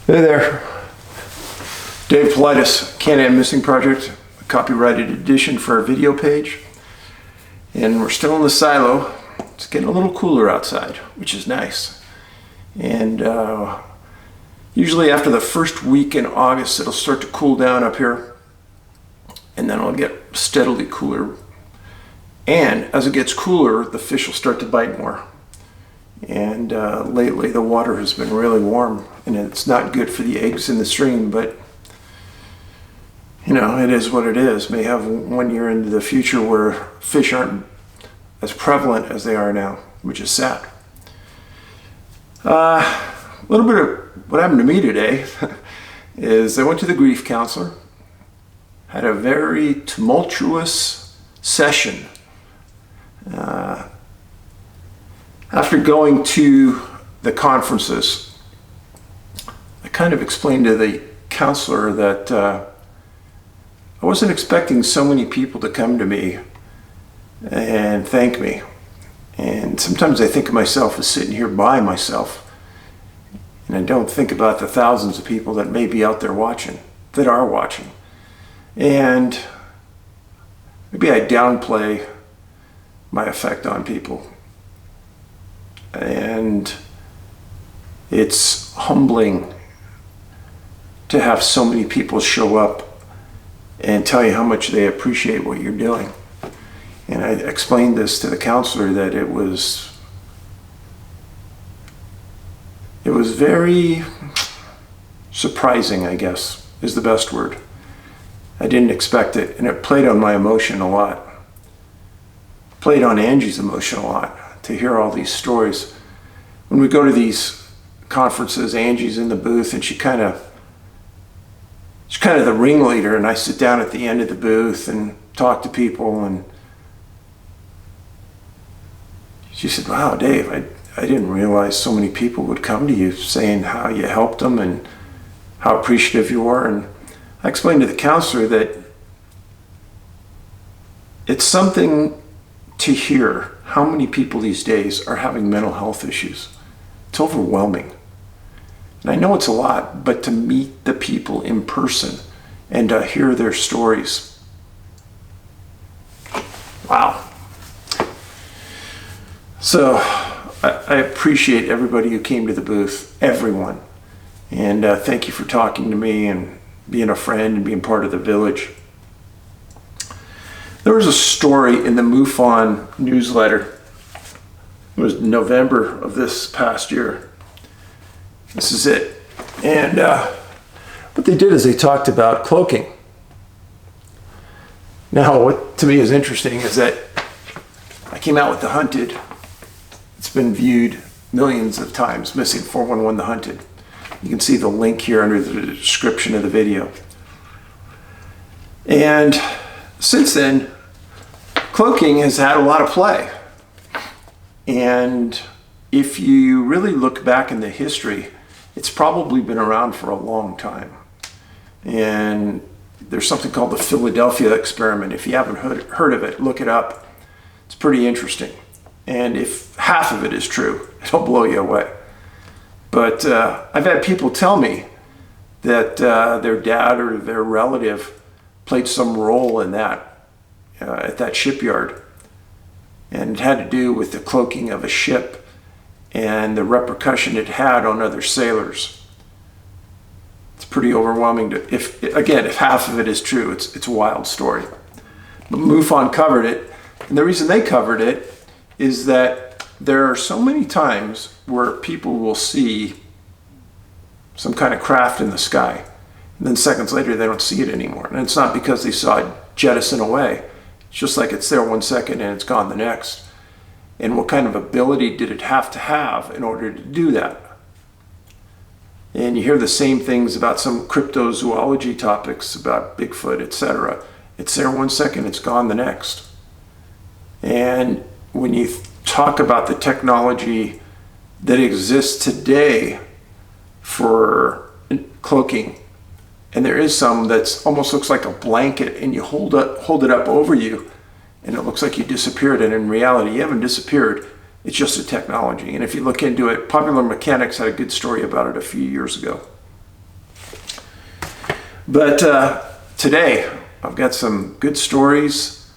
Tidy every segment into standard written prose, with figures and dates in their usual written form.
Hey there, Dave Paulides, Canada Missing Project, a copyrighted edition for our video page. And we're still in the silo. It's getting a little cooler outside, which is nice. And usually after the first week in August, it'll start to cool down up here. And then it'll get steadily cooler. And as it gets cooler, the fish will start to bite more. And lately the water has been really warm, and it's not good for the eggs in the stream, but you know, it is what it is. May have 1 year into the future where fish aren't as prevalent as they are now, which is sad. A little bit of what happened to me today is I went to the grief counselor, had a very tumultuous session. After going to the conferences, I kind of explained to the counselor that I wasn't expecting so many people to come to me and thank me. And sometimes I think of myself as sitting here by myself, and I don't think about the thousands of people that may be out there watching, that are watching. And maybe I downplay my effect on people. And it's humbling to have so many people show up and tell you how much they appreciate what you're doing. And I explained this to the counselor that it was very surprising, I guess, is the best word. I didn't expect it, and it played on my emotion a lot. Played on Angie's emotion a lot. To hear all these stories. When we go to these conferences, Angie's in the booth, and she's kind of the ringleader, and I sit down at the end of the booth and talk to people, and she said, "Wow, Dave, I didn't realize so many people would come to you saying how you helped them and how appreciative you are." And I explained to the counselor that it's something to hear how many people these days are having mental health issues. It's overwhelming. And I know it's a lot, but to meet the people in person and to hear their stories. Wow. So I appreciate everybody who came to the booth, everyone. And thank you for talking to me and being a friend and being part of the village. There was a story in the MUFON newsletter. It was November of this past year. This is it. And what they did is they talked about cloaking. Now, what to me is interesting is that I came out with The Hunted. It's been viewed millions of times, Missing 411 The Hunted. You can see the link here under the description of the video. And since then, cloaking has had a lot of play. And if you really look back in the history, it's probably been around for a long time. And there's something called the Philadelphia experiment. If you haven't heard of it, look it up. It's pretty interesting. And if half of it is true, it'll blow you away. But I've had people tell me that their dad or their relative played some role in that at that shipyard, and it had to do with the cloaking of a ship and the repercussion it had on other sailors. It's pretty overwhelming to, if half of it is true, it's a wild story. But MUFON covered it, and the reason they covered it is that there are so many times where people will see some kind of craft in the sky, and then seconds later they don't see it anymore. And it's not because they saw it jettison away. It's just like it's there 1 second and it's gone the next. And what kind of ability did it have to have in order to do that? And you hear the same things about some cryptozoology topics about Bigfoot, etc. It's there 1 second, it's gone the next. And when you talk about the technology that exists today for cloaking, and there is some that's almost looks like a blanket, and you hold it up over you, and it looks like you disappeared, and in reality you haven't disappeared. It's just a technology. And if you look into it, Popular Mechanics had a good story about it a few years ago. But today, I've got some good stories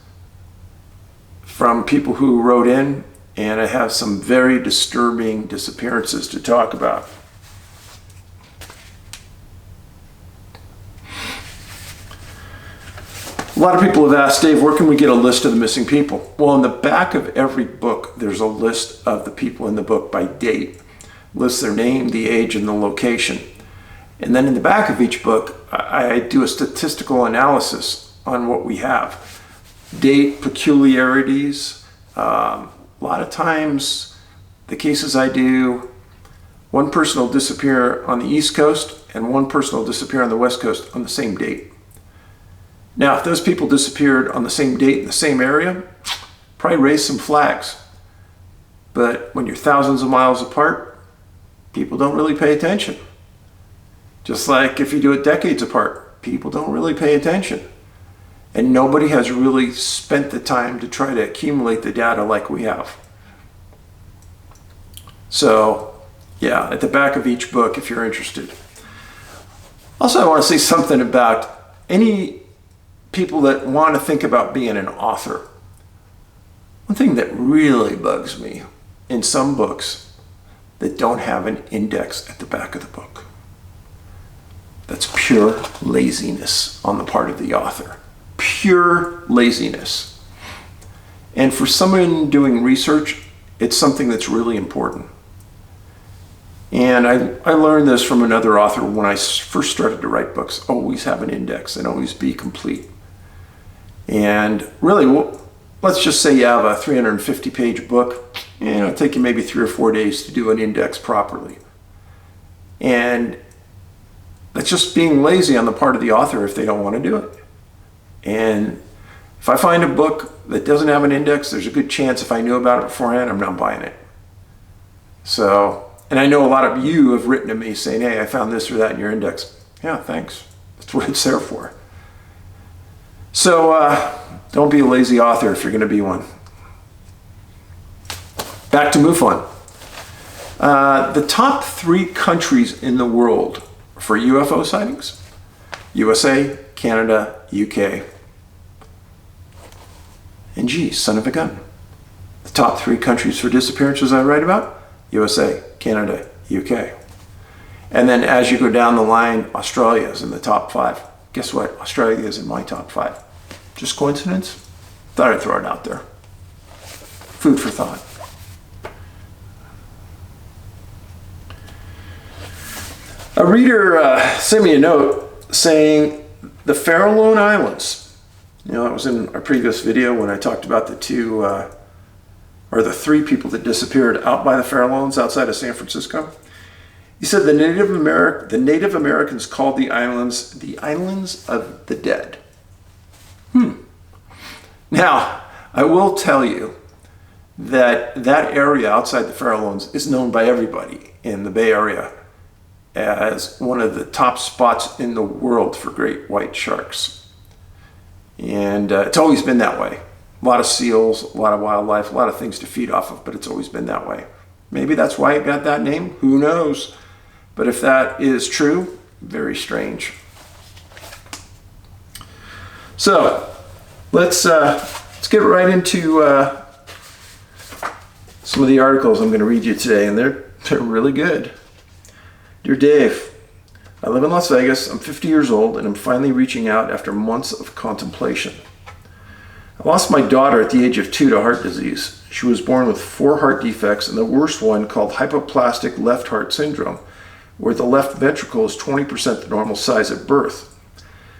from people who wrote in, and I have some very disturbing disappearances to talk about. A lot of people have asked, Dave, where can we get a list of the missing people? Well, in the back of every book, there's a list of the people in the book by date. Lists their name, the age, and the location. And then in the back of each book, I do a statistical analysis on what we have. Date, peculiarities. A lot of times, the cases I do, one person will disappear on the East Coast and one person will disappear on the West Coast on the same date. Now, if those people disappeared on the same date in the same area, probably raise some flags. But when you're thousands of miles apart, people don't really pay attention. Just like if you do it decades apart, people don't really pay attention. And nobody has really spent the time to try to accumulate the data like we have. So, yeah, at the back of each book, if you're interested. Also, I want to say something about any people that want to think about being an author. One thing that really bugs me in some books that don't have an index at the back of the book. That's pure laziness on the part of the author. Pure laziness. And for someone doing research, it's something that's really important. And I learned this from another author when I first started to write books. Always have an index and always be complete. And really, let's just say you have a 350-page book. It'll take you maybe 3 or 4 days to do an index properly. And that's just being lazy on the part of the author if they don't want to do it. And if I find a book that doesn't have an index, there's a good chance if I knew about it beforehand, I'm not buying it. So, and I know a lot of you have written to me saying, hey, I found this or that in your index. Yeah, thanks. That's what it's there for. So don't be a lazy author if you're going to be one. Back to MUFON. The top 3 countries in the world for UFO sightings: USA, Canada, UK. And geez, son of a gun. The top 3 countries for disappearances I write about: USA, Canada, UK. And then as you go down the line, Australia is in the top 5. Guess what? Australia is in my top 5. Just coincidence? Thought I'd throw it out there. Food for thought. A reader sent me a note saying the Farallone Islands. That was in our previous video when I talked about the 2 or the 3 people that disappeared out by the Farallones outside of San Francisco. He said the Native Americans called the islands of the dead. Now, I will tell you that area outside the Farallones is known by everybody in the Bay Area as one of the top spots in the world for great white sharks. And it's always been that way. A lot of seals, a lot of wildlife, a lot of things to feed off of, but it's always been that way. Maybe that's why it got that name, who knows? But if that is true, very strange. So, let's get right into some of the articles I'm going to read you today, and they're really good. Dear Dave, I live in Las Vegas, I'm 50 years old, and I'm finally reaching out after months of contemplation. I lost my daughter at the age of 2 to heart disease. She was born with 4 heart defects, and the worst one called hypoplastic left heart syndrome, where the left ventricle is 20% the normal size at birth.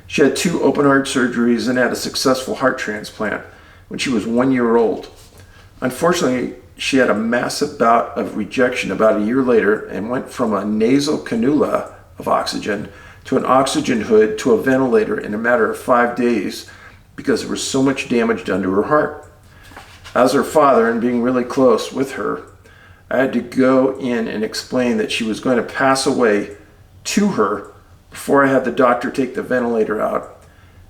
She had 2 open heart surgeries and had a successful heart transplant when she was 1 year old. Unfortunately, she had a massive bout of rejection about a year later and went from a nasal cannula of oxygen to an oxygen hood to a ventilator in a matter of 5 days because there was so much damage done to her heart. As her father and being really close with her, I had to go in and explain that she was going to pass away to her before I had the doctor take the ventilator out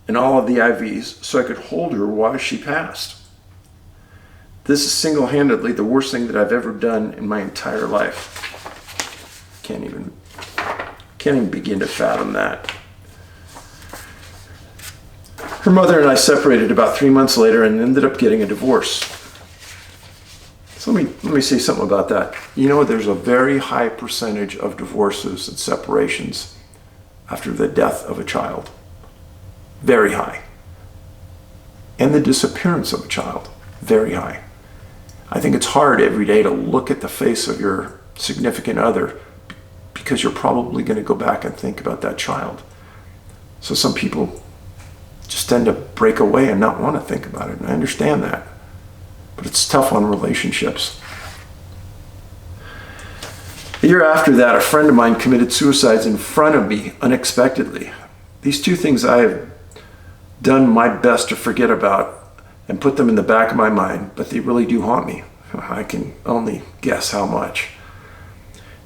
and all of the IVs so I could hold her while she passed. This is single-handedly the worst thing that I've ever done in my entire life. Can't even begin to fathom that. Her mother and I separated about 3 months later and ended up getting a divorce. So let me say something about that. You know, there's a very high percentage of divorces and separations after the death of a child. Very high. And the disappearance of a child. Very high. I think it's hard every day to look at the face of your significant other because you're probably going to go back and think about that child. So some people just tend to break away and not want to think about it. And I understand that. But it's tough on relationships. A year after that, a friend of mine committed suicide in front of me unexpectedly. These two things I have done my best to forget about and put them in the back of my mind, but they really do haunt me. I can only guess how much.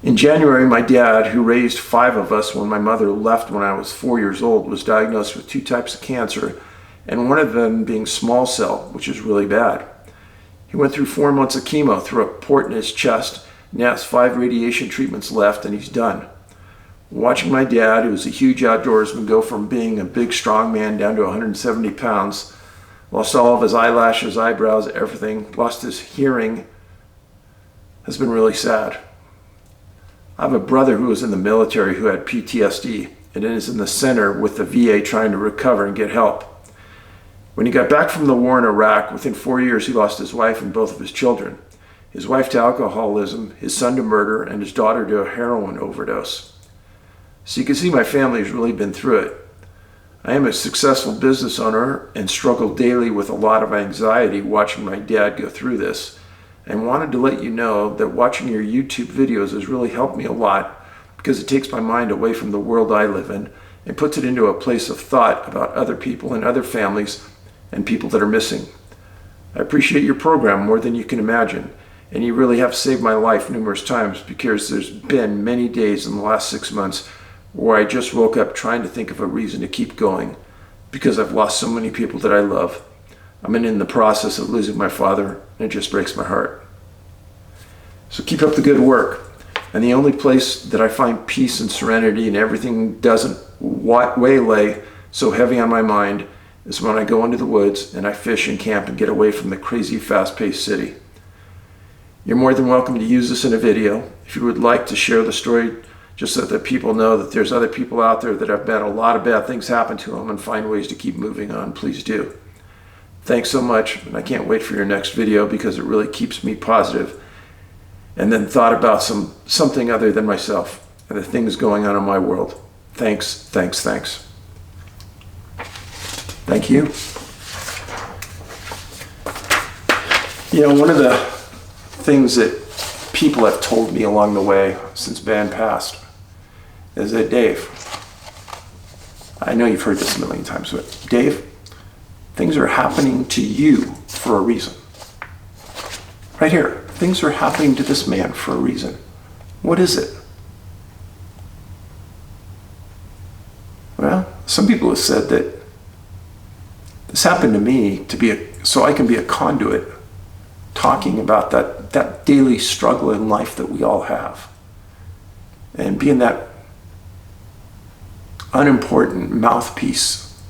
In January, my dad, who raised 5 of us when my mother left when I was 4 years old, was diagnosed with 2 types of cancer, and one of them being small cell, which is really bad. He went through 4 months of chemo through a port in his chest, now has 5 radiation treatments left, and he's done. Watching my dad, who was a huge outdoorsman, go from being a big strong man down to 170 pounds, lost all of his eyelashes, eyebrows, everything, lost his hearing, has been really sad. I have a brother who was in the military who had PTSD and is in the center with the VA trying to recover and get help. When he got back from the war in Iraq, within 4 years he lost his wife and both of his children. His wife to alcoholism, his son to murder, and his daughter to a heroin overdose. So you can see my family has really been through it. I am a successful business owner and struggle daily with a lot of anxiety watching my dad go through this, and wanted to let you know that watching your YouTube videos has really helped me a lot because it takes my mind away from the world I live in and puts it into a place of thought about other people and other families and people that are missing. I appreciate your program more than you can imagine, and you really have saved my life numerous times because there's been many days in the last 6 months where I just woke up trying to think of a reason to keep going because I've lost so many people that I love. I'm in the process of losing my father, and it just breaks my heart. So keep up the good work. And the only place that I find peace and serenity and everything doesn't waylay so heavy on my mind is when I go into the woods and I fish and camp and get away from the crazy fast-paced city. You're more than welcome to use this in a video. If you would like to share the story just so that people know that there's other people out there that have had a lot of bad things happen to them and find ways to keep moving on, please do. Thanks so much, and I can't wait for your next video because it really keeps me positive and then thought about something other than myself and the things going on in my world. Thanks, thanks, thanks. Thank you. You know, one of the things that people have told me along the way since Ben passed is that, Dave, I know you've heard this a million times, but Dave, things are happening to you for a reason. Right here, things are happening to this man for a reason. What is it? Well, some people have said that this happened to me so I can be a conduit talking about that daily struggle in life that we all have. And being that unimportant mouthpiece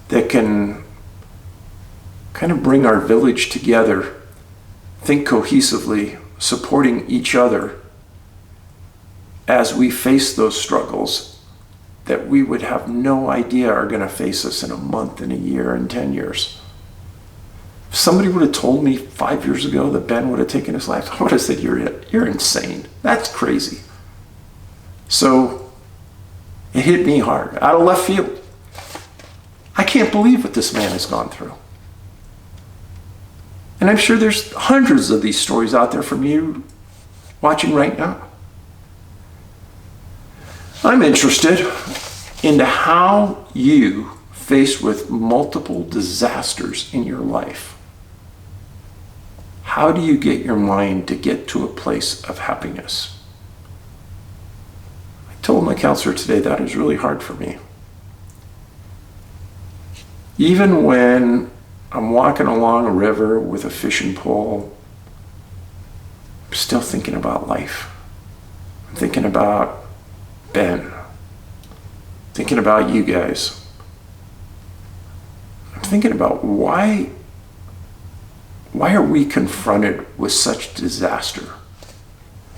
that can kind of bring our village together, think cohesively, supporting each other as we face those struggles that we would have no idea are going to face us in a month, in a year, in 10 years. If somebody would have told me 5 years ago that Ben would have taken his life, I would have said, you're insane. That's crazy. So it hit me hard, out of left field. I can't believe what this man has gone through. And I'm sure there's hundreds of these stories out there from you watching right now. I'm interested into how you, faced with multiple disasters in your life, how do you get your mind to get to a place of happiness? I told my counselor today that is really hard for me. Even when I'm walking along a river with a fishing pole, I'm still thinking about life. I'm thinking about Ben, thinking about you guys. thinking about why are we confronted with such disaster?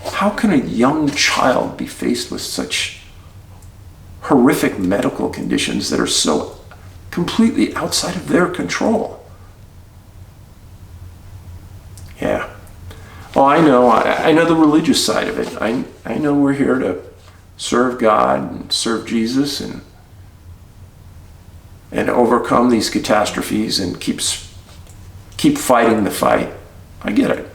How can a young child be faced with such horrific medical conditions that are so completely outside of their control? Yeah. Well, I know the religious side of it. I know we're here to serve God and serve Jesus and overcome these catastrophes and keep fighting the fight. I get it.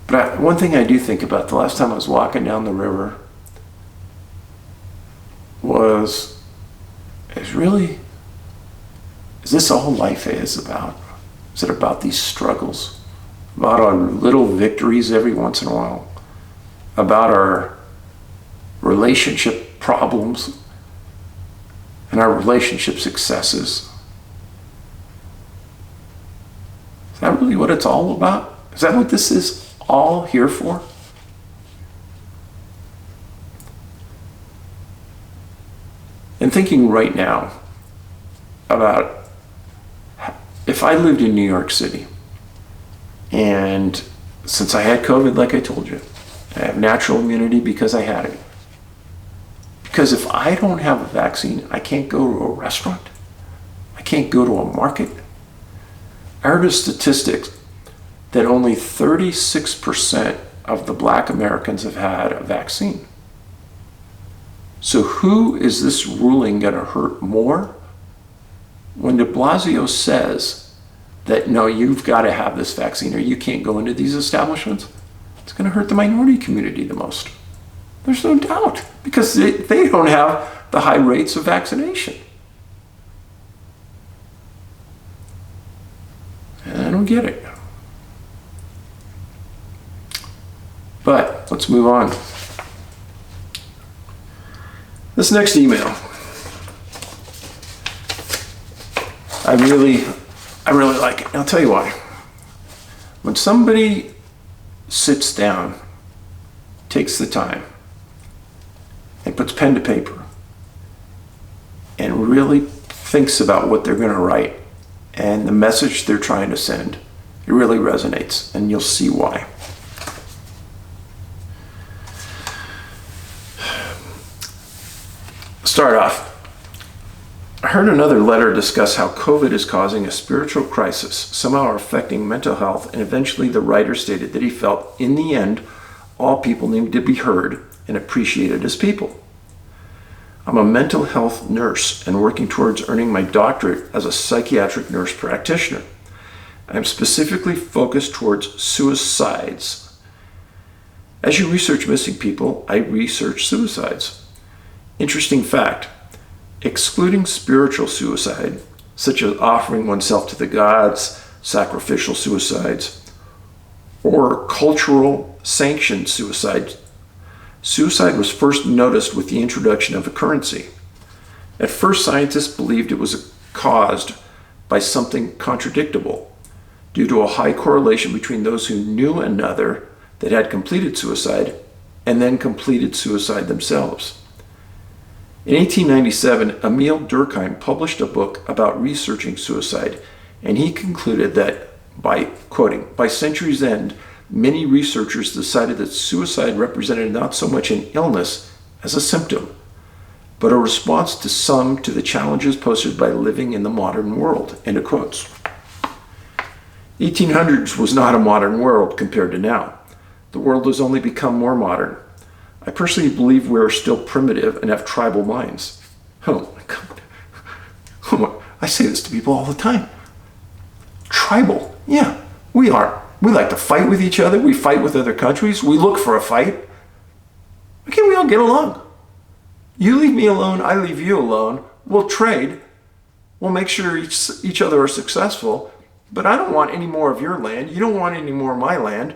But one thing I do think about the last time I was walking down the river is this all life is about? Is it about these struggles? About our little victories every once in a while? About our relationship problems and our relationship successes? Is that really what it's all about? Is that what this is all here for? And thinking right now about if I lived in New York City, and since I had COVID, like I told you, I have natural immunity because I had it. Because if I don't have a vaccine, I can't go to a restaurant. I can't go to a market. I heard a statistic that only 36% of the Black Americans have had a vaccine. So who is this ruling going to hurt more? When de Blasio says that, no, you've got to have this vaccine or you can't go into these establishments, it's going to hurt the minority community the most. There's no doubt, because they don't have the high rates of vaccination. And I don't get it. But let's move on. This next email, I really like it. I'll tell you why. When somebody sits down, takes the time, and puts pen to paper, and really thinks about what they're going to write and the message they're trying to send, it really resonates, and you'll see why. Start off. I heard another letter discuss how COVID is causing a spiritual crisis, somehow affecting mental health, and eventually the writer stated that he felt, in the end, all people need to be heard and appreciated as people. I'm a mental health nurse and working towards earning my doctorate as a psychiatric nurse practitioner. I'm specifically focused towards suicides. As you research missing people, I research suicides. Interesting fact, excluding spiritual suicide, such as offering oneself to the gods, sacrificial suicides, or cultural sanctioned suicide, suicide was first noticed with the introduction of a currency. At first, scientists believed it was caused by something contradictable, due to a high correlation between those who knew another that had completed suicide and then completed suicide themselves. In 1897, Emil Durkheim published a book about researching suicide, and he concluded that, quoting, by century's end, many researchers decided that suicide represented not so much an illness as a symptom, but a response to the challenges posed by living in the modern world, end of quotes. 1800s was not a modern world compared to now. The world has only become more modern. I personally believe we are still primitive and have tribal minds. Oh my God. Oh my, I say this to people all the time. Tribal. Yeah, we are. We like to fight with each other. We fight with other countries. We look for a fight. Why can't we all get along? You leave me alone, I leave you alone. We'll trade. We'll make sure each other are successful. But I don't want any more of your land. You don't want any more of my land.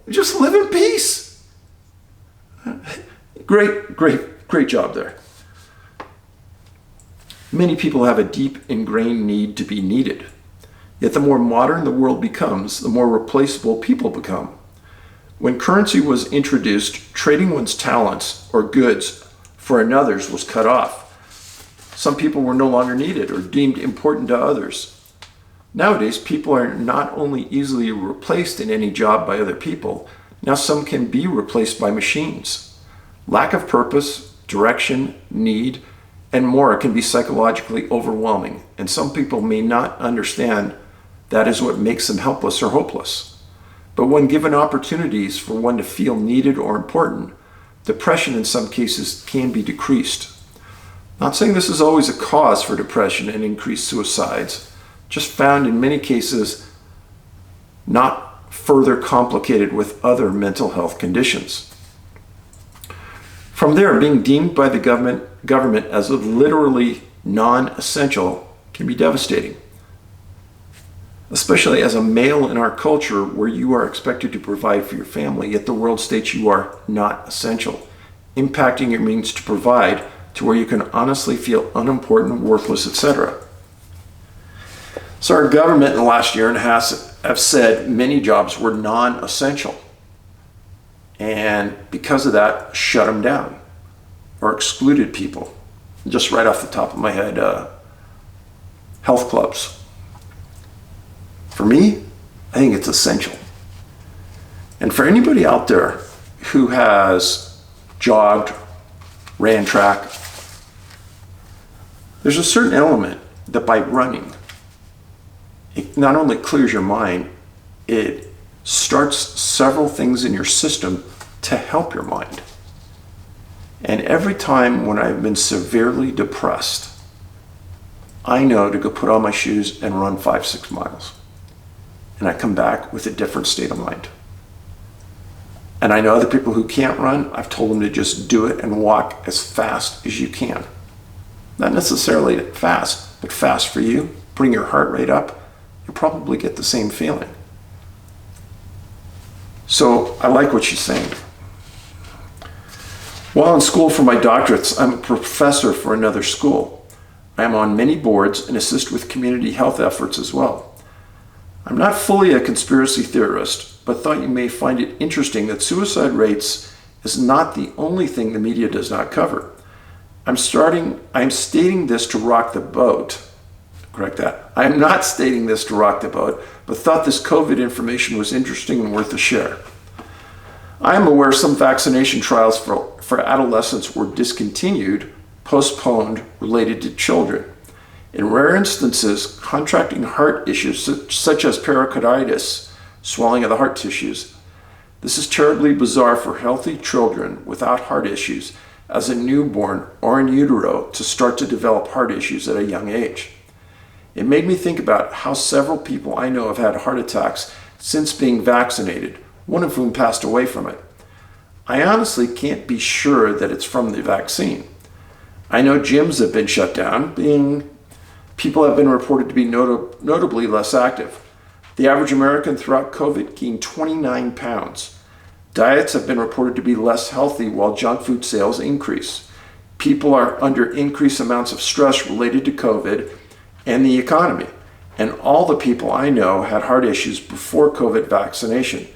Just live in peace. Great job there. Many people have a deep ingrained need to be needed. Yet the more modern the world becomes, the more replaceable people become. When currency was introduced, trading one's talents or goods for another's was cut off. Some people were no longer needed or deemed important to others. Nowadays, people are not only easily replaced in any job by other people, now some can be replaced by machines. Lack of purpose, direction, need, and more can be psychologically overwhelming, and some people may not understand that is what makes them helpless or hopeless. But when given opportunities for one to feel needed or important, depression in some cases can be decreased. Not saying this is always a cause for depression and increased suicides, just found in many cases not further complicated with other mental health conditions. From there, being deemed by the government as literally non-essential can be devastating, especially as a male in our culture where you are expected to provide for your family, yet the world states you are not essential, impacting your means to provide to where you can honestly feel unimportant, worthless, etc. So our government in the last year and a half have said many jobs were non-essential, and because of that, shut them down or excluded people. Just right off the top of my head, health clubs. For me, I think it's essential. And for anybody out there who has jogged, ran track, there's a certain element that by running, it not only clears your mind, it starts several things in your system to help your mind. And every time when I've been severely depressed, I know to go put on my shoes and run 5-6 miles. And I come back with a different state of mind. And I know other people who can't run, I've told them to just do it and walk as fast as you can. Not necessarily fast, but fast for you. Bring your heart rate up. You'll probably get the same feeling. So I like what she's saying. While in school for my doctorates, I'm a professor for another school. I am on many boards and assist with community health efforts as well. I'm not fully a conspiracy theorist, but thought you may find it interesting that suicide rates is not the only thing the media does not cover. I'm stating this to rock the boat. Correct that. I am not stating this to rock the boat, but thought this COVID information was interesting and worth a share. I am aware some vaccination trials for adolescents were discontinued, postponed, related to children. In rare instances, contracting heart issues such as pericarditis, swelling of the heart tissues. This is terribly bizarre for healthy children without heart issues as a newborn or in utero to start to develop heart issues at a young age. It made me think about how several people I know have had heart attacks since being vaccinated, one of whom passed away from it. I honestly can't be sure that it's from the vaccine. I know gyms have been shut down, people have been reported to be notably less active. The average American throughout COVID gained 29 pounds. Diets have been reported to be less healthy while junk food sales increase. People are under increased amounts of stress related to COVID and the economy. And all the people I know had heart issues before COVID vaccination,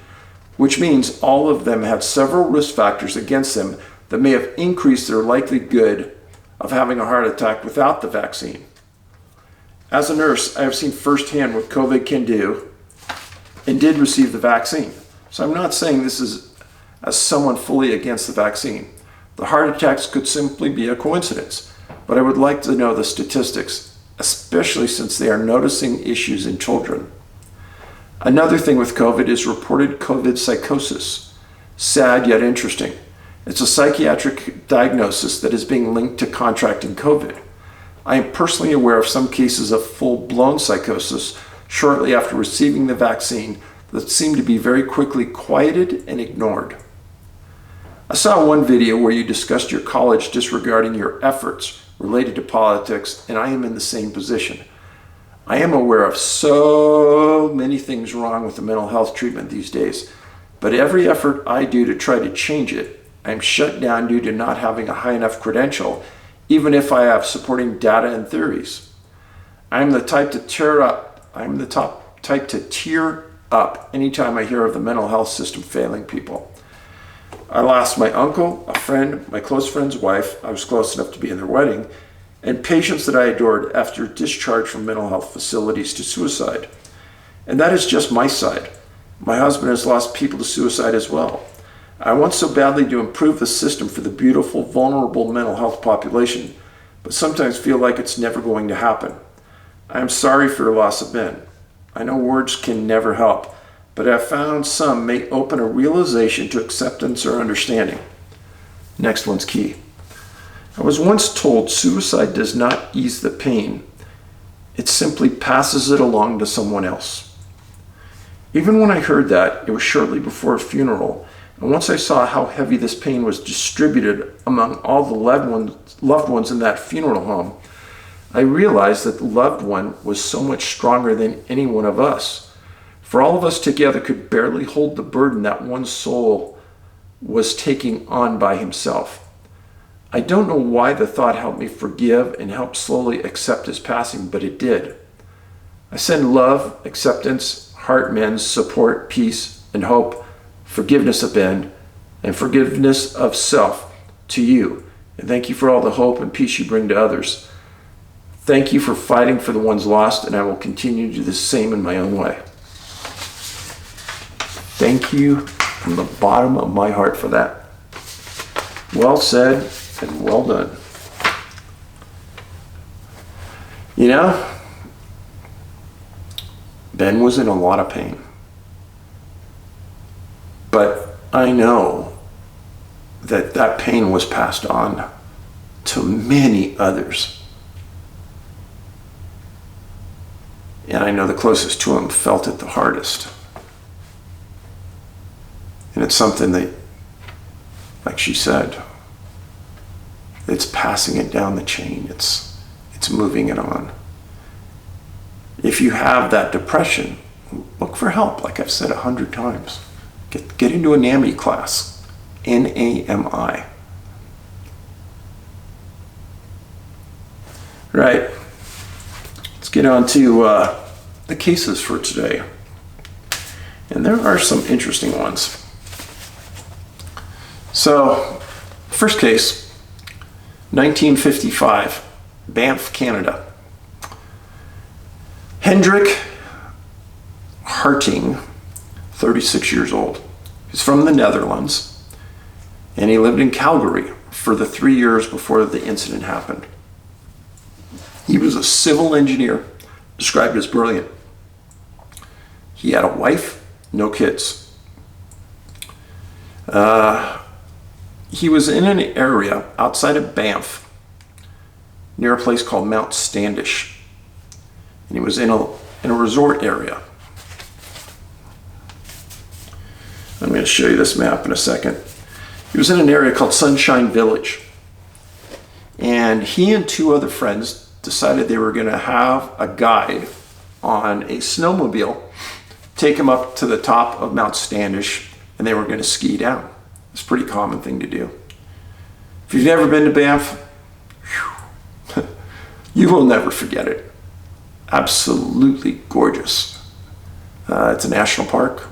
which means all of them had several risk factors against them that may have increased their likelihood of having a heart attack without the vaccine. As a nurse, I have seen firsthand what COVID can do and did receive the vaccine. So I'm not saying this is as someone fully against the vaccine. The heart attacks could simply be a coincidence, but I would like to know the statistics, especially since they are noticing issues in children. Another thing with COVID is reported COVID psychosis. Sad yet interesting. It's a psychiatric diagnosis that is being linked to contracting COVID. I am personally aware of some cases of full-blown psychosis shortly after receiving the vaccine that seemed to be very quickly quieted and ignored. I saw one video where you discussed your college disregarding your efforts related to politics, and I am in the same position. I am aware of so many things wrong with the mental health treatment these days, but every effort I do to try to change it, I'm shut down due to not having a high enough credential, even if I have supporting data and theories. I'm the type to tear up anytime I hear of the mental health system failing people. I lost my uncle, a friend, my close friend's wife. I was close enough to be in their wedding. and patients that I adored after discharge from mental health facilities to suicide. And that is just my side. My husband has lost people to suicide as well. I want so badly to improve the system for the beautiful, vulnerable mental health population, but sometimes feel like it's never going to happen. I am sorry for your loss of Ben. I know words can never help, but I've found some may open a realization to acceptance or understanding. Next one's key. I was once told suicide does not ease the pain. It simply passes it along to someone else. Even when I heard that, it was shortly before a funeral, and once I saw how heavy this pain was distributed among all the loved ones in that funeral home, I realized that the loved one was so much stronger than any one of us. For all of us together could barely hold the burden that one soul was taking on by himself. I don't know why the thought helped me forgive and help slowly accept his passing, but it did. I send love, acceptance, heart mends, support, peace, and hope, forgiveness of Ben, and forgiveness of self to you. And thank you for all the hope and peace you bring to others. Thank you for fighting for the ones lost, and I will continue to do the same in my own way. Thank you from the bottom of my heart for that. Well said and well done. You know, Ben was in a lot of pain. But I know that that pain was passed on to many others. And I know the closest to him felt it the hardest. And it's something that, like she said, it's passing it down the chain. It's moving it on. If you have that depression, look for help, like I've said 100 times. Get into a NAMI class, N-A-M-I. Right. Let's get on to the cases for today. And there are some interesting ones. So, first case, 1955, Banff, Canada. Hendrick Harting, 36 years old. He's from the Netherlands, and he lived in Calgary for the 3 years before the incident happened. He was a civil engineer, described as brilliant. He had a wife, no kids. He was in an area outside of Banff, near a place called Mount Standish. And he was in a resort area. I'm going to show you this map in a second. He was in an area called Sunshine Village. And he and two other friends decided they were going to have a guide on a snowmobile, take him up to the top of Mount Standish, and they were going to ski down. It's a pretty common thing to do. If you've never been to Banff, you will never forget it. Absolutely gorgeous. It's a national park.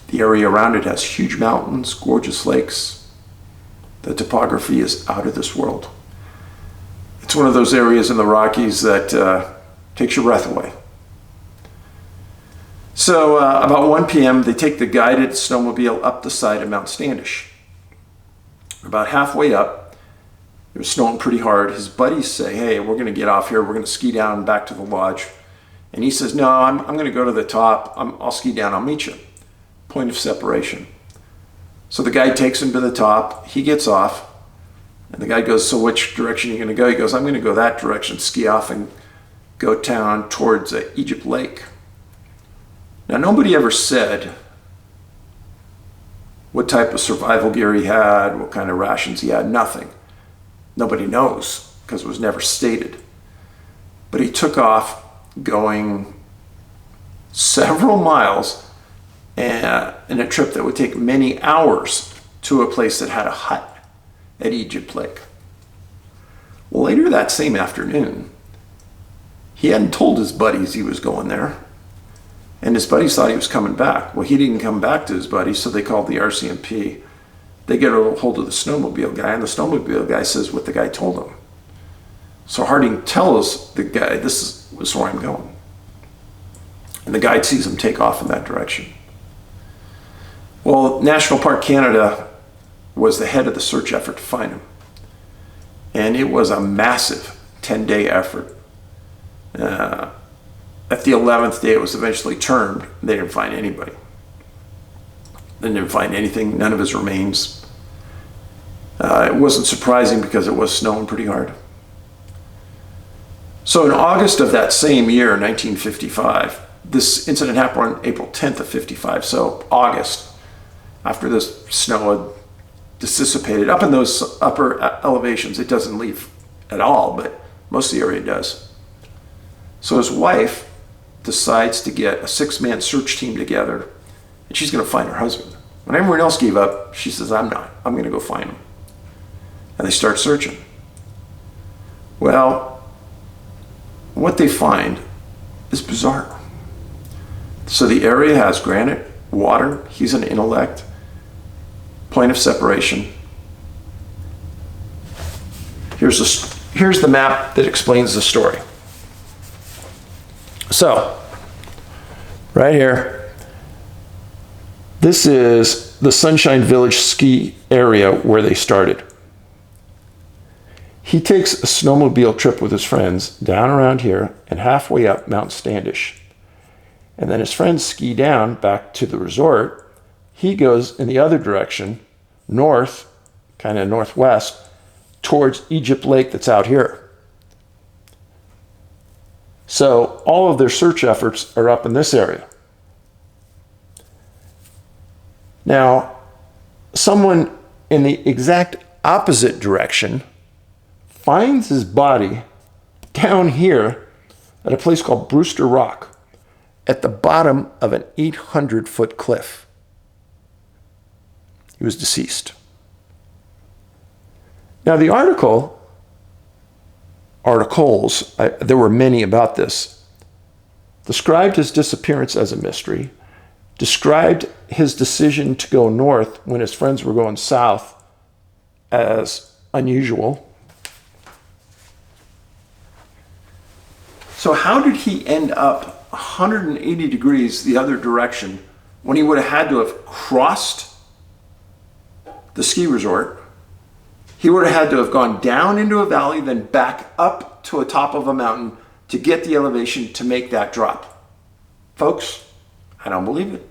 The area around it has huge mountains, gorgeous lakes. The topography is out of this world. It's one of those areas in the Rockies that takes your breath away. So about 1 p.m., they take the guided snowmobile up the side of Mount Standish. About halfway up, it was snowing pretty hard. His buddies say, hey, we're going to get off here. We're going to ski down back to the lodge. And he says, no, I'm going to go to the top. I'll ski down. I'll meet you. Point of separation. So the guide takes him to the top. He gets off. And the guy goes, so which direction are you going to go? He goes, I'm going to go that direction, ski off and go down towards Egypt Lake. Now, nobody ever said what type of survival gear he had, what kind of rations he had, nothing. Nobody knows because it was never stated. But he took off going several miles in a trip that would take many hours to a place that had a hut at Egypt Lake. Well, later that same afternoon, he hadn't told his buddies he was going there. And his buddies thought he was coming back. Well, he didn't come back to his buddies, so they called the RCMP. They get a hold of the snowmobile guy, and the snowmobile guy says what the guy told him. So Harting tells the guide, this is where I'm going. And the guide sees him take off in that direction. Well, National Park Canada was the head of the search effort to find him. And it was a massive 10-day effort. At the 11th day, it was eventually termed. They didn't find anybody. They didn't find anything, none of his remains. It wasn't surprising because it was snowing pretty hard. So in August of that same year, 1955, this incident happened on April 10th of 55, so August, after the snow had dissipated. Up in those upper elevations, it doesn't leave at all, but most of the area does. So his wife decides to get a 6-man search team together, and she's going to find her husband. When everyone else gave up, she says, I'm not. I'm going to go find him. And they start searching. Well, what they find is bizarre. So the area has granite, water, he's an intellect, point of separation. Here's the map that explains the story. So, right here, this is the Sunshine Village ski area where they started. He takes a snowmobile trip with his friends down around here and halfway up Mount Standish. And then his friends ski down back to the resort. He goes in the other direction, north, kind of northwest, towards Egypt Lake that's out here. So all of their search efforts are up in this area. Now, someone in the exact opposite direction finds his body down here at a place called Brewster Rock at the bottom of an 800-foot cliff. He was deceased. Now, the articles, there were many about this, described his disappearance as a mystery, described his decision to go north when his friends were going south as unusual. So how did he end up 180 degrees the other direction when he would have had to have crossed the ski resort? He would have had to have gone down into a valley, then back up to a top of a mountain to get the elevation to make that drop. Folks, I don't believe it.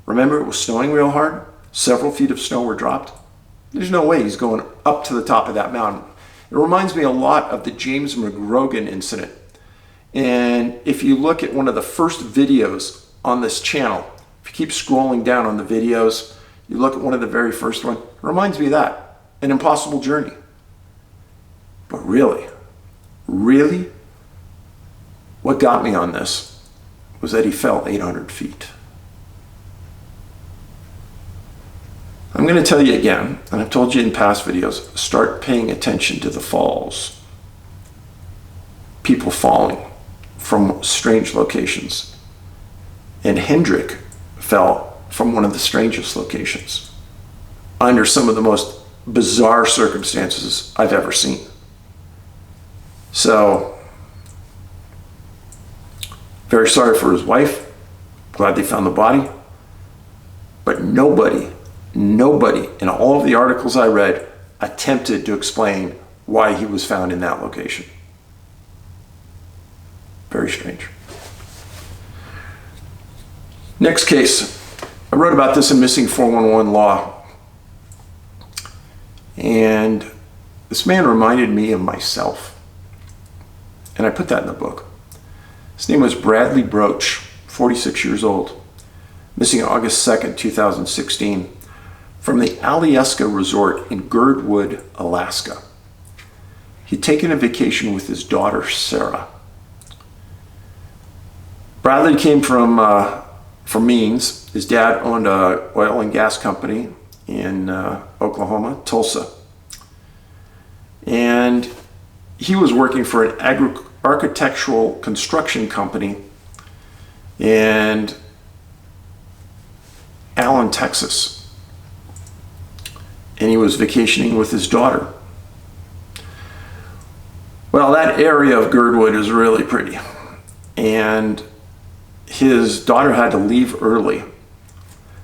Remember, it was snowing real hard. Several feet of snow were dropped. There's no way he's going up to the top of that mountain. It reminds me a lot of the James McGrogan incident. And if you look at one of the first videos on this channel, if you keep scrolling down on the videos, you look at one of the very first ones, it reminds me of that. An impossible journey. But really, what got me on this was that he fell 800 feet. I'm going to tell you again, and I've told you in past videos, start paying attention to the falls. People falling from strange locations. And Hendrick fell from one of the strangest locations under some of the most bizarre circumstances I've ever seen. So, very sorry for his wife. Glad they found the body. But nobody in all of the articles I read attempted to explain why he was found in that location. Very strange. Next case. I wrote about this in Missing 411 Law. And this man reminded me of myself. And I put that in the book. His name was Bradley Broach, 46 years old, missing August 2nd, 2016, from the Alyeska Resort in Girdwood, Alaska. He'd taken a vacation with his daughter, Sarah. Bradley came from means. His dad owned an oil and gas company in Oklahoma, Tulsa. And he was working for an architectural construction company in Allen, Texas. And he was vacationing with his daughter. Well, that area of Girdwood is really pretty. And his daughter had to leave early.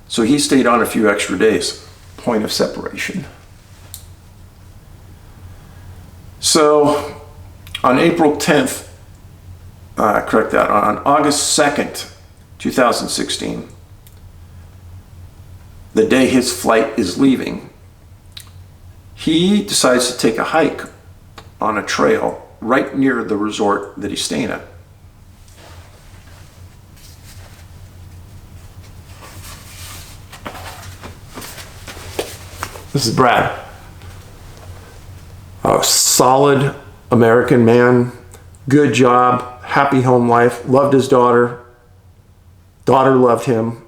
So he stayed on a few extra days. Point of separation. So on April 10th, on August 2nd, 2016, the day his flight is leaving, he decides to take a hike on a trail right near the resort that he's staying at. This is Brad. A solid American man, good job, happy home life, loved his daughter. Daughter loved him.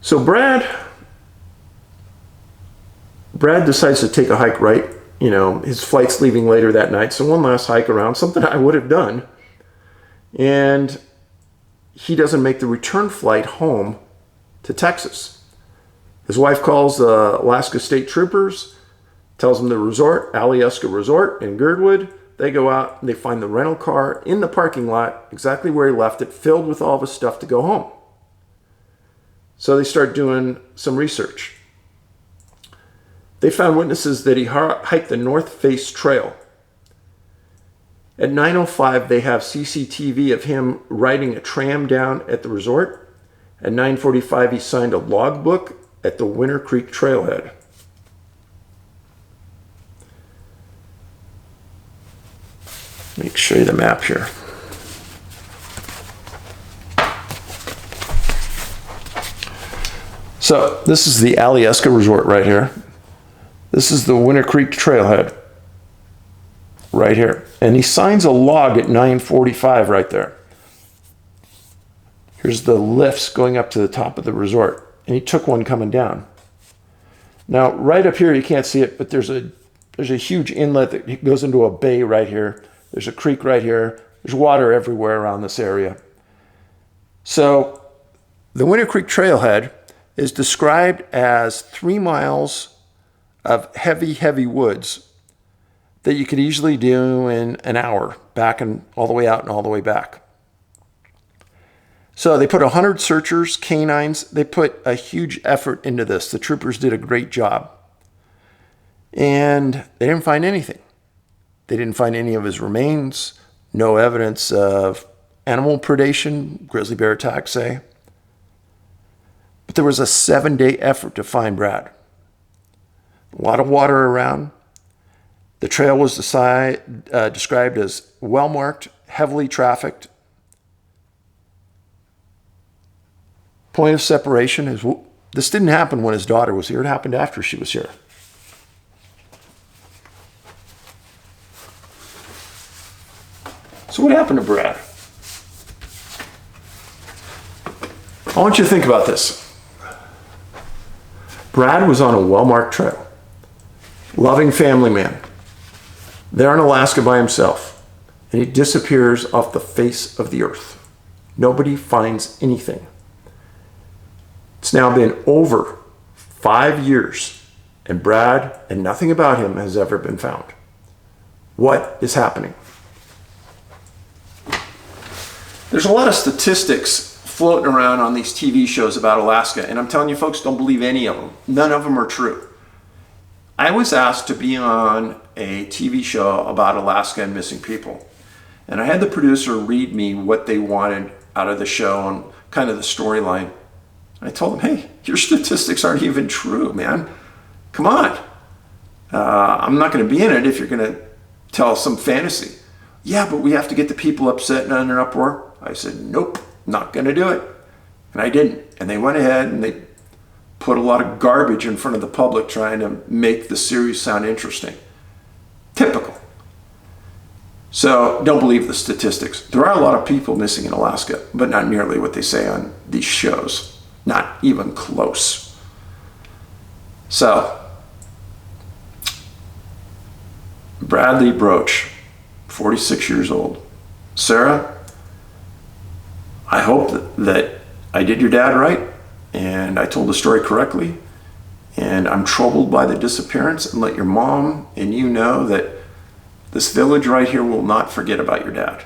So Brad decides to take a hike right, his flight's leaving later that night, so one last hike around, something I would have done. And he doesn't make the return flight home to Texas. His wife calls the Alaska State Troopers, tells them the resort, Alyeska Resort in Girdwood. They go out and they find the rental car in the parking lot, exactly where he left it, filled with all of his stuff to go home. So they start doing some research. They found witnesses that he hiked the North Face Trail. At 9:05, they have CCTV of him riding a tram down at the resort. At 9:45, he signed a logbook at the Winter Creek Trailhead. Let me show you the map here. So this is the Alyeska Resort right here. This is the Winter Creek Trailhead right here. And he signs a log at 9:45 right there. Here's the lifts going up to the top of the resort. And he took one coming down. Now, right up here, you can't see it, but there's a huge inlet that goes into a bay right here. There's a creek right here. There's water everywhere around this area. So the Winter Creek Trailhead is described as 3 miles of heavy woods that you could easily do in an hour, back and all the way out and all the way back. So they put 100 searchers, canines. They put a huge effort into this. The troopers did a great job. And they didn't find anything. They didn't find any of his remains, no evidence of animal predation, grizzly bear attacks, say. But there was a 7-day effort to find Brad. A lot of water around. The trail was described as well-marked, heavily trafficked. Point of separation is, this didn't happen when his daughter was here. It happened after she was here. So what happened to Brad? I want you to think about this. Brad was on a well-marked trail. Loving family man. There in Alaska by himself. And he disappears off the face of the earth. Nobody finds anything. It's now been over 5 years, and Brad and nothing about him has ever been found. What is happening? There's a lot of statistics floating around on these TV shows about Alaska, and I'm telling you folks, don't believe any of them. None of them are true. I was asked to be on a TV show about Alaska and missing people, and I had the producer read me what they wanted out of the show and kind of the storyline. I told him, hey, your statistics aren't even true, man. Come on. I'm not going to be in it if you're going to tell some fantasy. Yeah, but we have to get the people upset and in an uproar. I said, nope, not going to do it. And I didn't. And they went ahead and they put a lot of garbage in front of the public trying to make the series sound interesting. Typical. So don't believe the statistics. There are a lot of people missing in Alaska, but not nearly what they say on these shows. Not even close. So, Bradley Broach, 46 years old. Sarah, I hope that I did your dad right and I told the story correctly. And I'm troubled by the disappearance, and let your mom and you know that This village right here will not forget about your dad.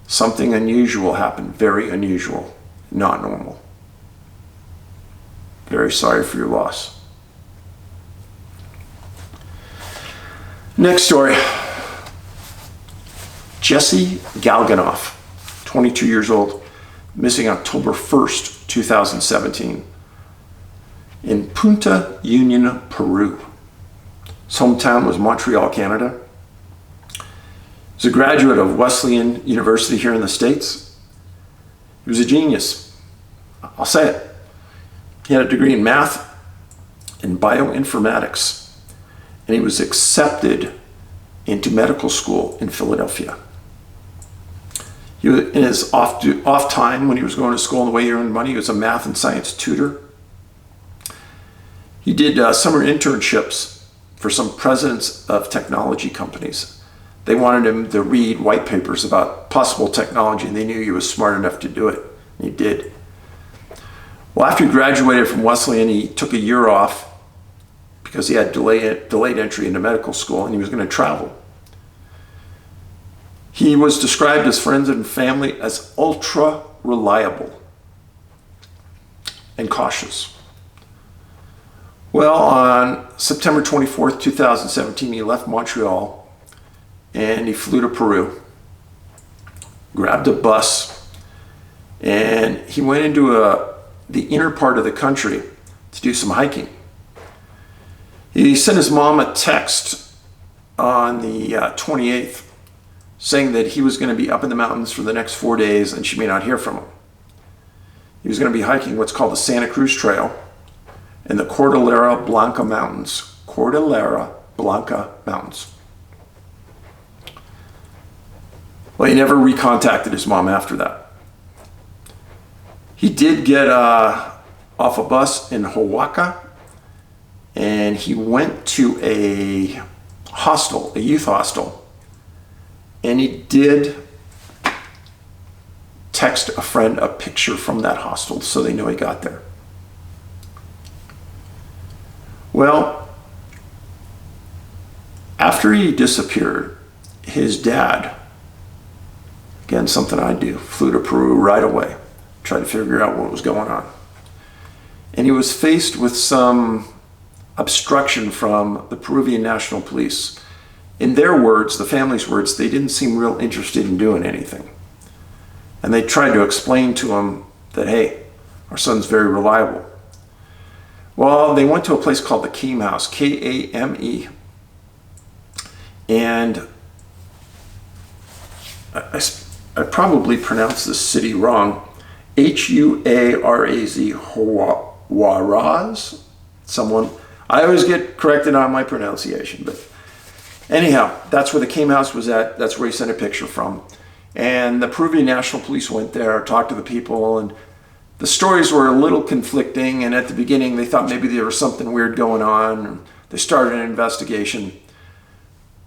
Something unusual happened, very unusual, not normal. Very sorry for your loss. Next story. Jesse Galganoff, 22 years old, missing October 1st, 2017, in Punta Union, Peru. His hometown was Montreal, Canada. He was a graduate of Wesleyan University here in the States. He was a genius. I'll say it. He had a degree in math and bioinformatics, and he was accepted into medical school in Philadelphia. He was, in his off time when he was going to school and the way he earned money, he was a math and science tutor. He did summer internships for some presidents of technology companies. They wanted him to read white papers about possible technology, and they knew he was smart enough to do it, and he did. Well, after he graduated from Wesleyan, he took a year off because he had delayed entry into medical school, and he was going to travel. He was described as friends and family as ultra reliable and cautious. Well, on September 24th, 2017, he left Montreal and he flew to Peru, grabbed a bus, and he went into the inner part of the country to do some hiking. He sent his mom a text on the 28th saying that he was going to be up in the mountains for the next 4 days and she may not hear from him. He was going to be hiking what's called the Santa Cruz Trail in the Cordillera Blanca Mountains. Cordillera Blanca Mountains. Well, he never recontacted his mom after that. He did get off a bus in Huaca, and he went to a hostel, a youth hostel, and he did text a friend a picture from that hostel so they know he got there. Well, after he disappeared, his dad, again, something I do, flew to Peru right away, tried to figure out what was going on. And he was faced with some obstruction from the Peruvian National Police. In their words, the family's words, they didn't seem real interested in doing anything. And they tried to explain to him that, hey, our son's very reliable. Well, they went to a place called the Kame House, Kame. And I probably pronounced this city wrong. Huaraz, Huaraz? Someone, I always get corrected on my pronunciation, but anyhow, that's where the Kame House was at. That's where he sent a picture from. And the Peruvian National Police went there, talked to the people, and the stories were a little conflicting. And at the beginning, they thought maybe there was something weird going on. They started an investigation.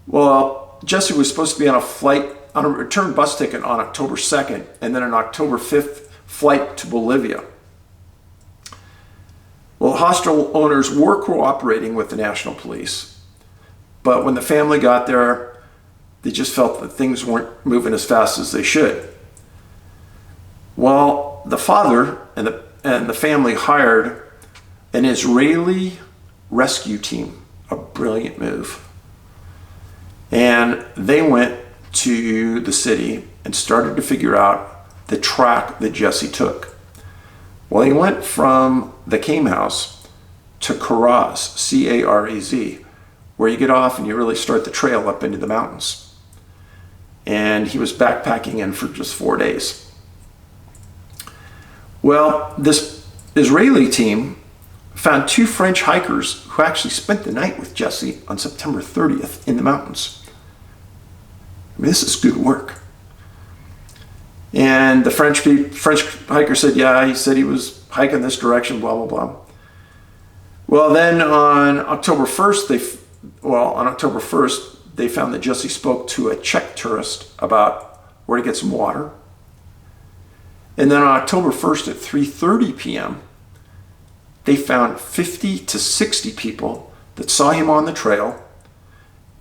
Well, Jesse was supposed to be on a flight, on a return bus ticket on October 2nd, and then an October 5th flight to Bolivia. Well, hostel owners were cooperating with the National Police, but when the family got there, they just felt that things weren't moving as fast as they should. Well, the father and the family hired an Israeli rescue team, a brilliant move. And they went to the city and started to figure out the track that Jesse took. Well, he went from the Kame House to Caraz, C-A-R-A-Z, where you get off and you really start the trail up into the mountains. And he was backpacking in for just 4 days. Well, this Israeli team found 2 French hikers who actually spent the night with Jesse on September 30th in the mountains. I mean, this is good work. And the French hiker said, yeah, he said he was hiking this direction, blah, blah, blah. Well, then on October 1st, they found that Jesse spoke to a Czech tourist about where to get some water. And then on October 1st at 3:30 p.m., they found 50 to 60 people that saw him on the trail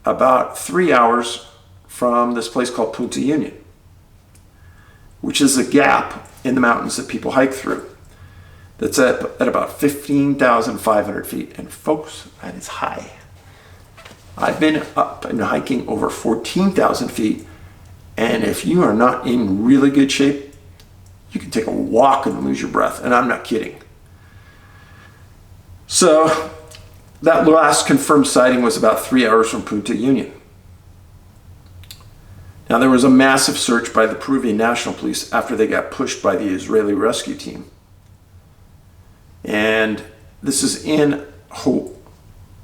about 3 hours from this place called Punta Union, which is a gap in the mountains that people hike through. That's at about 15,500 feet. And folks, that is high. I've been up and hiking over 14,000 feet. And if you are not in really good shape, you can take a walk and lose your breath. And I'm not kidding. So that last confirmed sighting was about 3 hours from Punta Union. Now, there was a massive search by the Peruvian National Police after they got pushed by the Israeli rescue team. And this is in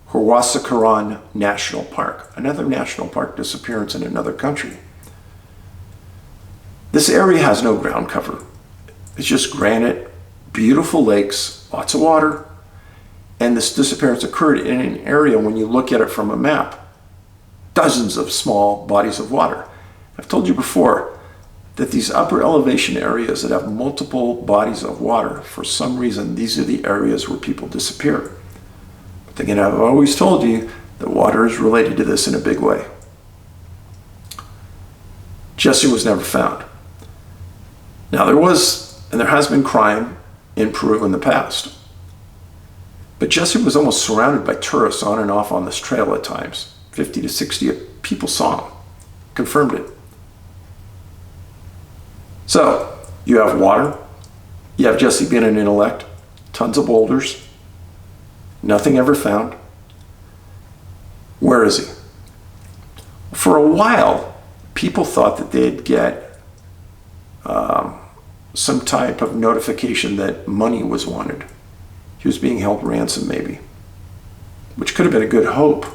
Huascarán National Park, another national park disappearance in another country. This area has no ground cover. It's just granite, beautiful lakes, lots of water. And this disappearance occurred in an area, when you look at it from a map, dozens of small bodies of water. I've told you before that these upper elevation areas that have multiple bodies of water, for some reason, these are the areas where people disappear. But again, I've always told you that water is related to this in a big way. Jesse was never found. Now, there was, and there has been, crime in Peru in the past. But Jesse was almost surrounded by tourists on and off on this trail at times. 50 to 60 people saw him, confirmed it. So, you have water, you have Jesse being an intellect, tons of boulders, nothing ever found. Where is he? For a while, people thought that they'd get some type of notification that money was wanted. He was being held ransom, maybe, which could have been a good hope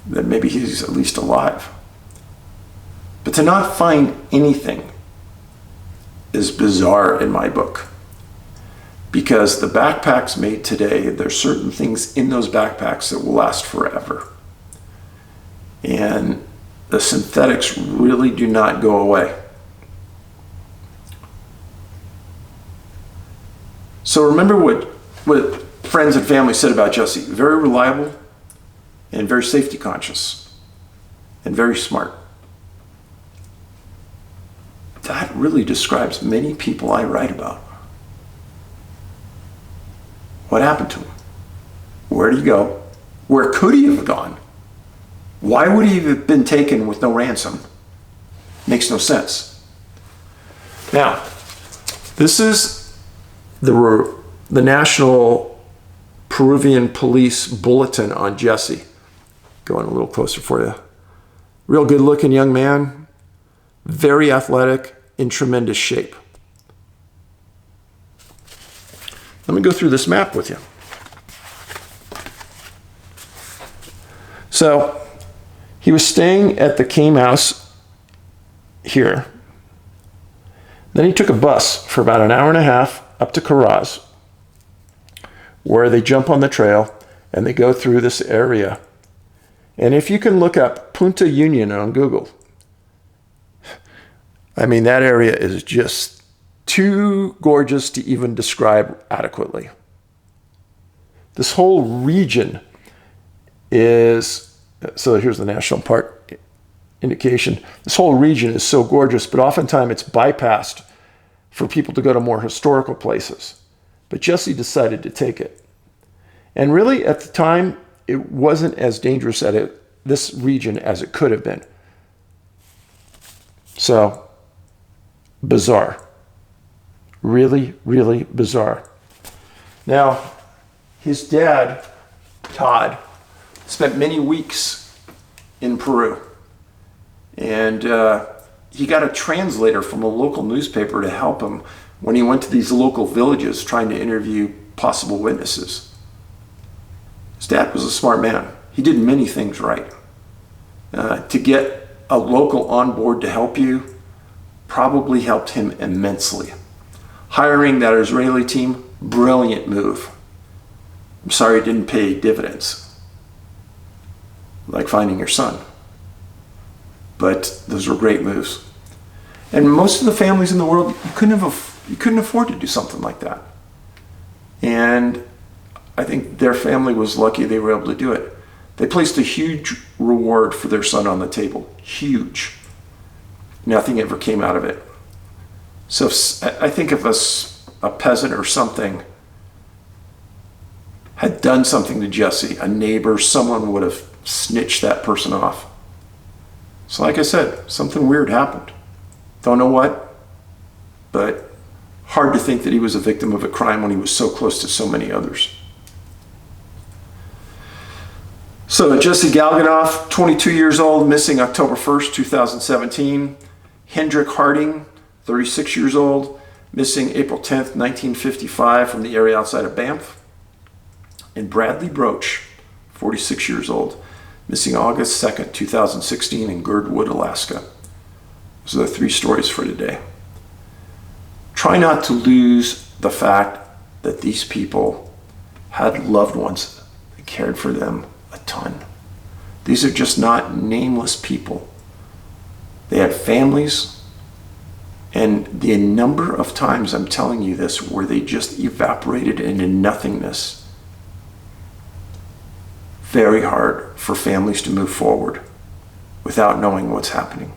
that maybe he's at least alive. But to not find anything is bizarre in my book, because the backpacks made today, there's certain things in those backpacks that will last forever. And the synthetics really do not go away. So remember what friends and family said about Jesse. Very reliable and very safety conscious and very smart. That really describes many people I write about. What happened to him? Where did he go? Where could he have gone? Why would he have been taken with no ransom? Makes no sense. Now, this is the National Peruvian Police Bulletin on Jesse. Going a little closer for you. Real good looking young man, very athletic, in tremendous shape. Let me go through this map with you. So, he was staying at the Came House here. Then he took a bus for about an hour and a half up to Caraz, where they jump on the trail and they go through this area. And if you can look up Punta Union on Google, I mean, that area is just too gorgeous to even describe adequately. This whole region is, so here's the national park indication. This whole region is so gorgeous, but oftentimes it's bypassed for people to go to more historical places. But Jesse decided to take it. And really, at the time, it wasn't as dangerous at this region as it could have been. So, bizarre. Really, really bizarre. Now, his dad, Todd, spent many weeks in Peru. And he got a translator from a local newspaper to help him when he went to these local villages trying to interview possible witnesses. His dad was a smart man. He did many things right. To get a local on board to help you probably helped him immensely. Hiring that Israeli team, brilliant move. I'm sorry it didn't pay dividends, like finding your son. But those were great moves. And most of the families in the world, you couldn't afford to do something like that. And I think their family was lucky they were able to do it. They placed a huge reward for their son on the table. Huge. Nothing ever came out of it. So I think if a peasant or something had done something to Jesse, a neighbor, someone would have snitched that person off. So like I said, something weird happened. Don't know what, but hard to think that he was a victim of a crime when he was so close to so many others. So Jesse Galganoff, 22 years old, missing October 1st, 2017. Hendrick Harting, 36 years old, missing April 10th, 1955 from the area outside of Banff. And Bradley Broach, 46 years old, missing August 2nd, 2016 in Girdwood, Alaska. Those are the three stories for today. Try not to lose the fact that these people had loved ones that cared for them a ton. These are just not nameless people. They had families, and the number of times I'm telling you this where they just evaporated into nothingness. Very hard for families to move forward without knowing what's happening.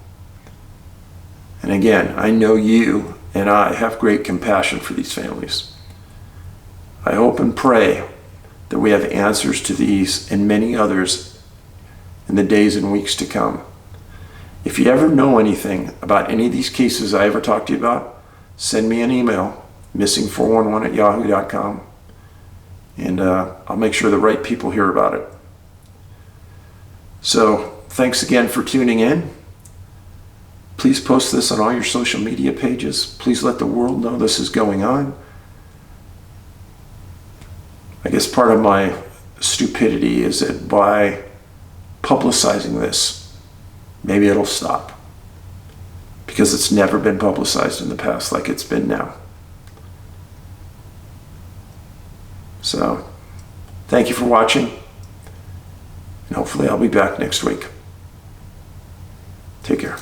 And again, I know you and I have great compassion for these families. I hope and pray that we have answers to these and many others in the days and weeks to come. If you ever know anything about any of these cases I ever talked to you about, send me an email, missing411@yahoo.com, and I'll make sure the right people hear about it. So thanks again for tuning in. Please post this on all your social media pages. Please let the world know this is going on. I guess part of my stupidity is that by publicizing this, maybe it'll stop. Because it's never been publicized in the past like it's been now. So, thank you for watching. And hopefully I'll be back next week. Take care.